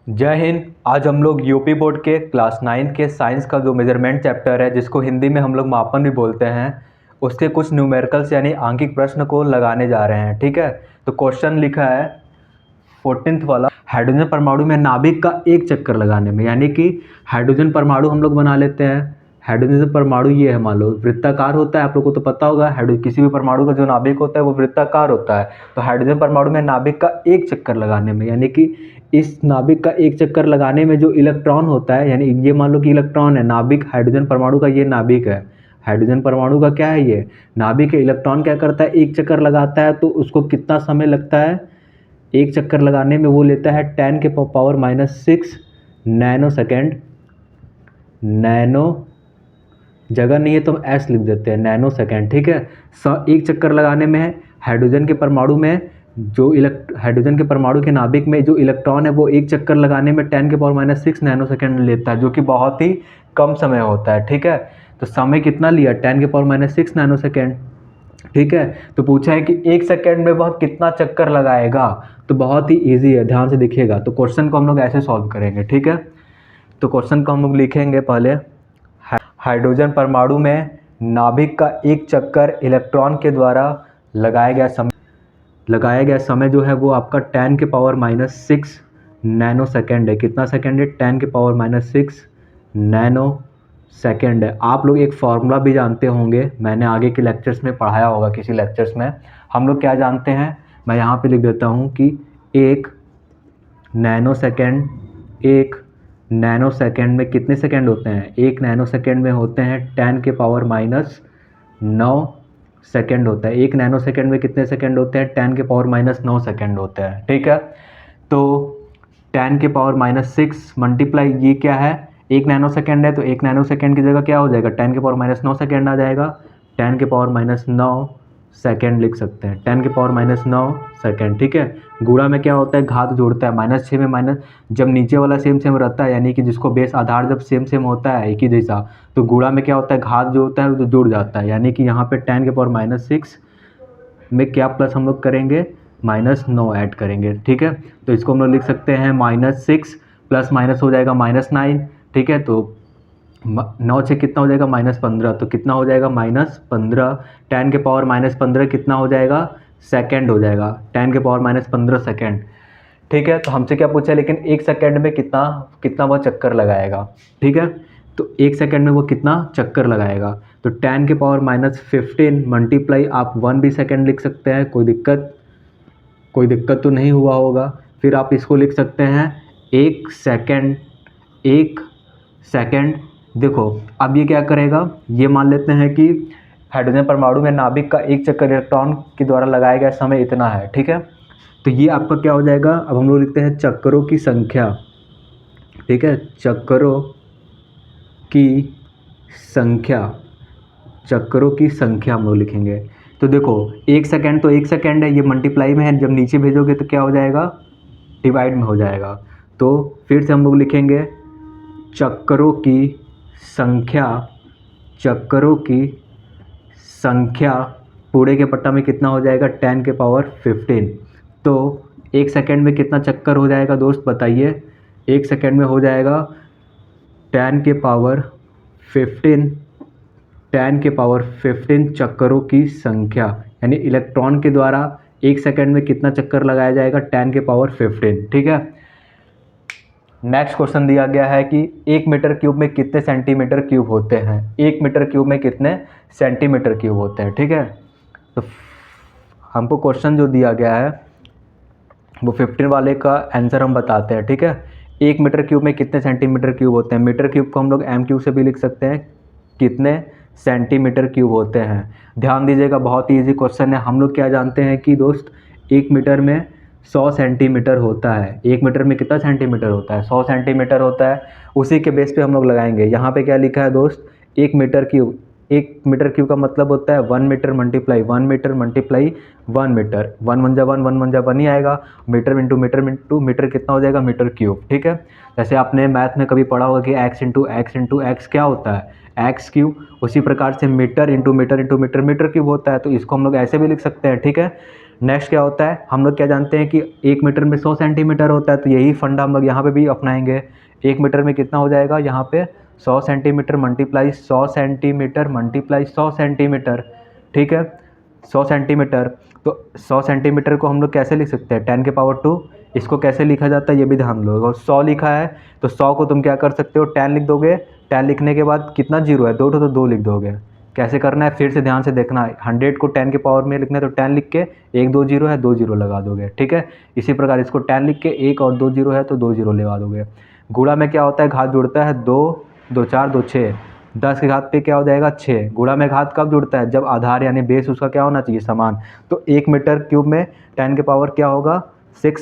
जय हिंद। आज हम लोग यूपी बोर्ड के क्लास 9 के साइंस का जो मेजरमेंट चैप्टर है, जिसको हिंदी में हम लोग मापन भी बोलते हैं, उसके कुछ न्यूमेरिकल्स यानी आंकिक प्रश्न को लगाने जा रहे हैं। ठीक है, तो क्वेश्चन लिखा है 14th वाला, हाइड्रोजन परमाणु में नाभिक का एक चक्कर लगाने में, यानी कि हाइड्रोजन परमाणु हम लोग बना लेते हैं। हाइड्रोजन परमाणु ये है, मान लो वृत्ताकार होता है, आप लोग को तो पता होगा हाइड्रोजन किसी भी परमाणु का जो नाभिक होता है वो वृत्ताकार होता है। तो हाइड्रोजन परमाणु में नाभिक का एक चक्कर लगाने में, यानी कि इस नाभिक का एक चक्कर लगाने में जो इलेक्ट्रॉन होता है, यानी ये मान लो कि इलेक्ट्रॉन है, नाभिक हाइड्रोजन परमाणु का ये नाभिक है, हाइड्रोजन परमाणु का क्या है, ये नाभिक है। इलेक्ट्रॉन क्या करता है, एक चक्कर लगाता है, तो उसको कितना समय लगता है एक चक्कर लगाने में, वो लेता है 10 के पावर -6 नैनो सेकेंड। नैनो जगह नहीं है तो हम एस लिख देते हैं, नैनो सेकेंड। ठीक है, एक चक्कर लगाने में हाइड्रोजन के परमाणु में जो हाइड्रोजन के परमाणु के नाभिक में जो इलेक्ट्रॉन है वो एक चक्कर लगाने में 10 के पावर -6 नैनो सेकेंड लेता है, जो कि बहुत ही कम समय होता है। ठीक है, तो समय कितना लिया, 10 के पावर -6 नैनो सेकेंड। ठीक है, तो पूछा है कि एक सेकेंड में वह कितना चक्कर लगाएगा। तो बहुत ही इजी है, ध्यान से देखिएगा। तो क्वेश्चन को हम लोग ऐसे सॉल्व करेंगे। ठीक है, तो क्वेश्चन को हम लोग लिखेंगे पहले, हाइड्रोजन परमाणु में नाभिक का एक चक्कर इलेक्ट्रॉन के द्वारा लगाया गया समय जो है वो आपका 10 के पावर -6 नैनो सेकेंड है। कितना सेकेंड है, 10 के पावर -6 नैनो सेकेंड है। आप लोग एक फार्मूला भी जानते होंगे, मैंने आगे के लेक्चर्स में पढ़ाया होगा, किसी लेक्चर्स में। हम लोग क्या जानते हैं, मैं यहाँ पे लिख देता हूँ कि एक नैनो सेकेंड में कितने सेकेंड होते हैं, एक नैनो सेकेंड में होते हैं 10 के पावर -9 सेकेंड होता है। एक नैनो सेकेंड में कितने सेकेंड होते हैं, 10 के पावर -9 सेकेंड होते हैं। ठीक है, तो 10 के पावर -6 मल्टीप्लाई ये क्या है, एक नैनो सेकेंड है, तो एक नैनो सेकेंड की जगह क्या हो जाएगा, 10 के पावर -9 सेकेंड आ जाएगा। 10 के पावर -9 सेकेंड लिख सकते हैं, 10 के पावर -9 सेकेंड। ठीक है, गुणा में क्या होता है, घात जोड़ता है, -6 में माइनस, जब नीचे वाला सेम सेम रहता है, यानी कि जिसको बेस आधार जब सेम सेम होता है एक ही जैसा, तो गुणा में क्या होता है, घात जो होता है वो तो जुड़ जाता है। यानी कि यहाँ पे 10 के पावर -6 में क्या प्लस हम लोग करेंगे, -9 ऐड करेंगे। ठीक है, तो इसको हम लोग लिख सकते हैं -6 प्लस माइनस हो जाएगा -9। ठीक है, तो 9 से कितना हो जाएगा, -15, तो कितना हो जाएगा, -15। 10 के पावर -15 कितना हो जाएगा, सेकेंड हो जाएगा, 10 के पावर -15 सेकेंड। ठीक है, तो हमसे क्या पूछा है, लेकिन एक सेकेंड में कितना कितना वह चक्कर लगाएगा। ठीक है, तो एक सेकेंड में वो कितना चक्कर लगाएगा, तो 10 के पावर -15 मल्टीप्लाई आप 1 भी सेकेंड लिख सकते हैं, कोई दिक्कत तो नहीं हुआ होगा। फिर आप इसको लिख सकते हैं एक सेकेंड। देखो अब ये क्या करेगा, ये मान लेते हैं कि हाइड्रोजन परमाणु में नाभिक का एक चक्कर इलेक्ट्रॉन के द्वारा लगाया गया समय इतना है। ठीक है, तो ये आपका क्या हो जाएगा, अब हम लोग लिखते हैं चक्करों की संख्या। ठीक है, चक्करों की संख्या हम लोग लिखेंगे। तो देखो एक सेकेंड तो एक सेकेंड है, ये मल्टीप्लाई में है, जब नीचे भेजोगे तो क्या हो जाएगा, डिवाइड में हो जाएगा। तो फिर से हम लोग लिखेंगे चक्करों की संख्या पूरे के पट्टा में कितना हो जाएगा, 10 के पावर 15। तो एक सेकेंड में कितना चक्कर हो जाएगा दोस्त बताइए, एक सेकेंड में हो जाएगा 10 के पावर 15 चक्करों की संख्या, यानी इलेक्ट्रॉन के द्वारा एक सेकेंड में कितना चक्कर लगाया जाएगा, 10 के पावर 15। ठीक है, नेक्स्ट क्वेश्चन दिया गया है कि 1 मीटर क्यूब में कितने सेंटीमीटर क्यूब होते हैं, 1 मीटर क्यूब में कितने सेंटीमीटर क्यूब होते हैं। ठीक है, तो हमको क्वेश्चन जो दिया गया है वो 15 वाले का आंसर हम बताते हैं। ठीक है, 1 मीटर क्यूब में कितने सेंटीमीटर क्यूब होते हैं, मीटर क्यूब को हम लोग एम क्यूब से भी लिख सकते हैं, कितने सेंटीमीटर क्यूब होते हैं। ध्यान दीजिएगा, बहुत ही ईजी क्वेश्चन है। हम लोग क्या जानते हैं कि दोस्त 1 मीटर में 100 सेंटीमीटर होता है, 1 मीटर में कितना सेंटीमीटर होता है, 100 सेंटीमीटर होता है। उसी के बेस पे हम लोग लगाएंगे। यहाँ पे क्या लिखा है दोस्त, 1 मीटर क्यूब, 1 मीटर क्यूब का मतलब होता है 1 metre multiply 1 metre multiply 1 metre, 1 1 जा 1 ही आएगा, मीटर इंटू मीटर कितना हो जाएगा, मीटर क्यूब। ठीक है, जैसे आपने मैथ में कभी पढ़ा होगा कि x क्या होता है, एक्स क्यूब, उसी प्रकार से metre into metre metre cube होता है। तो इसको हम लोग ऐसे भी लिख सकते हैं। ठीक है, नेक्स्ट क्या होता है, हम लोग क्या जानते हैं कि 1 मीटर में 100 सेंटीमीटर होता है, तो यही फंडा हम लोग यहाँ पे भी अपनाएंगे। 1 मीटर में कितना हो जाएगा यहाँ पे 100 centimetre multiply 100 centimetre multiply 100 centimetre, ठीक है 100 सेंटीमीटर। तो 100 सेंटीमीटर को हम लोग कैसे लिख सकते हैं 10⁻², इसको कैसे लिखा जाता है ये भी ध्यान लो। और 100 लिखा है तो 100 को तुम क्या कर सकते हो 10 लिख दोगे, 10 लिखने के बाद कितना जीरो है 2 तो 2 लिख दोगे। कैसे करना है फिर से ध्यान से देखना है, 100 को 10 के पावर में लिखना है तो 10 लिख के 1 2 जीरो है 2 जीरो लगा दोगे, ठीक है। इसी प्रकार इसको 10 लिख के 1 और 2 जीरो है तो 2 जीरो लगा दोगे। गुणा में क्या होता है घात जुड़ता है 2 2 4 2 6, 10 के घात पे क्या हो जाएगा 6। गुणा में घात कब जुड़ता है, जब आधार यानी बेस उसका क्या होना चाहिए समान। तो 1 मीटर क्यूब में 10 के पावर क्या होगा 6